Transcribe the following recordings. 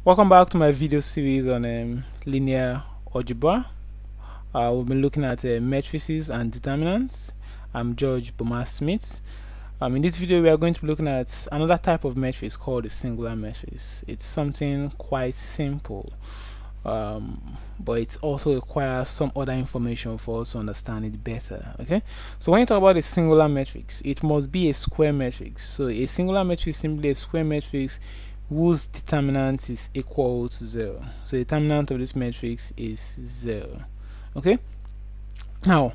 Welcome back to my video series on linear algebra. We've been looking at matrices and determinants. I'm George Boma-Smith. In this video we are going to be looking at another type of matrix called a singular matrix. It's something quite simple, but it also requires some other information for us to understand it better. Okay, so when you talk about a singular matrix, it must be a square matrix. So a singular matrix is simply a square matrix whose determinant is equal to 0. So the determinant of this matrix is 0. Okay, now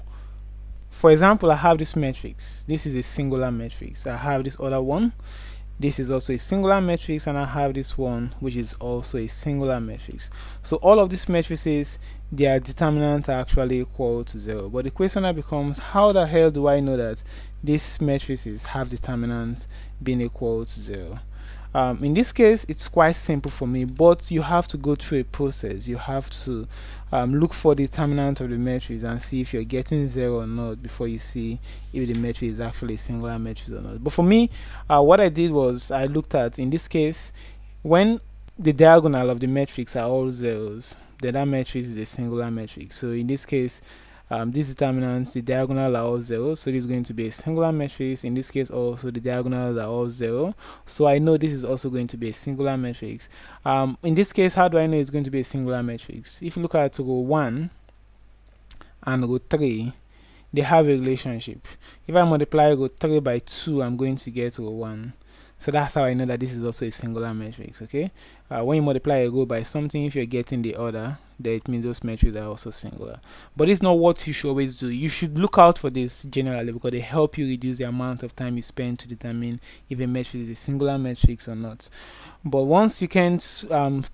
for example, I have this matrix. This is a singular matrix. I have this other one. This is also a singular matrix, and I have this one which is also a singular matrix. So all of these matrices, their determinants are actually equal to 0. But the question now becomes, how the hell do I know that these matrices have determinants being equal to 0? In this case, it's quite simple for me, but you have to go through a process. You have to look for the determinant of the matrix and see if you're getting 0 or not before you see if the matrix is actually a singular matrix or not. But for me, what I did was I looked at, in this case, when the diagonal of the matrix are all zeros, then that matrix is a singular matrix. So in this case, these determinants, the diagonal are all 0, so this is going to be a singular matrix. In this case also, the diagonals are all 0, so I know this is also going to be a singular matrix. In this case, how do I know it's going to be a singular matrix? If you look at row 1 and row 3, they have a relationship. If I multiply row 3 by 2, I'm going to get row 1. So that's how I know that this is also a singular matrix. Okay, when you multiply a row by something, if you're getting the order, then it means those matrices are also singular. But it's not what you should always do. You should look out for this generally because they help you reduce the amount of time you spend to determine if a matrix is a singular matrix or not. But once you can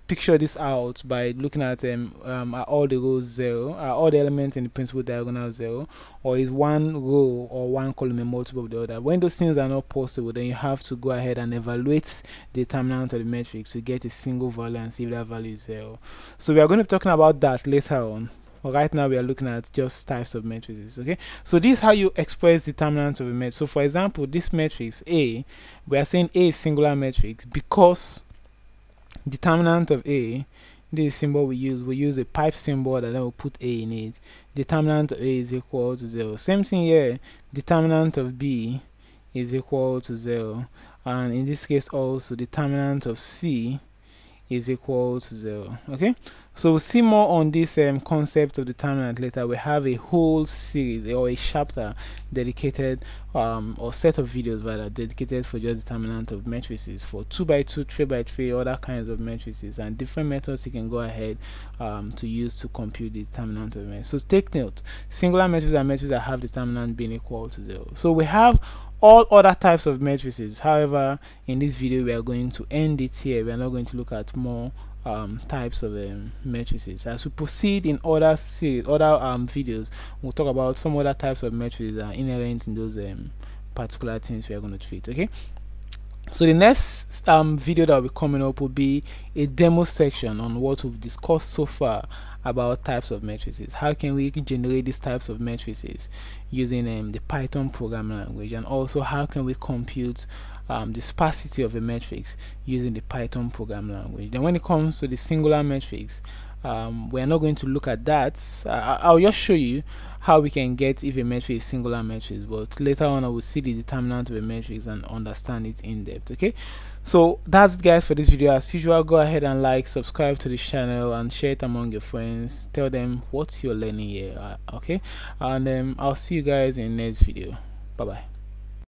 picture this out by looking at are all the rows 0, are all the elements in the principal diagonal 0, or is one row or one column a multiple of the other. When those things are not possible, then you have to go ahead and evaluate the determinant of the matrix to get a single value and see if that value is 0. So we are going to be talking about that later on. But right now we are looking at just types of matrices. Okay, so this is how you express determinant of a matrix. So for example, this matrix A, we are saying A is singular matrix because determinant of A, this symbol we use a pipe symbol, and then we'll put A in it. Determinant of A is equal to 0. Same thing here, determinant of B is equal to 0, and in this case also determinant of C is equal to 0. Okay, so we'll see more on this concept of determinant later. We have a whole series or a chapter dedicated or set of videos rather dedicated for just determinant of matrices, for 2x2, 3x3, other kinds of matrices, and different methods you can go ahead to use to compute the determinant of matrix. So take note, singular matrices are matrices that have determinant being equal to 0. So we have all other types of matrices. However, in this video we are going to end it here. We are not going to look at more types of matrices. As we proceed in other series, videos, we'll talk about some other types of matrices that are inherent in those particular things we are going to treat. Okay, so the next video that will be coming up will be a demo section on what we've discussed so far about types of matrices. How can we generate these types of matrices using the Python programming language, and also how can we compute the sparsity of a matrix using the Python programming language. Then when it comes to the singular matrix, we are not going to look at that. I'll just show you how we can get if a matrix is singular matrix, but later on I will see the determinant of a matrix and understand it in depth. Okay, so that's it guys for this video. As usual, go ahead and like, subscribe to this channel, and share it among your friends. Tell them what you're learning here. Okay, and I'll see you guys in the next video. Bye bye.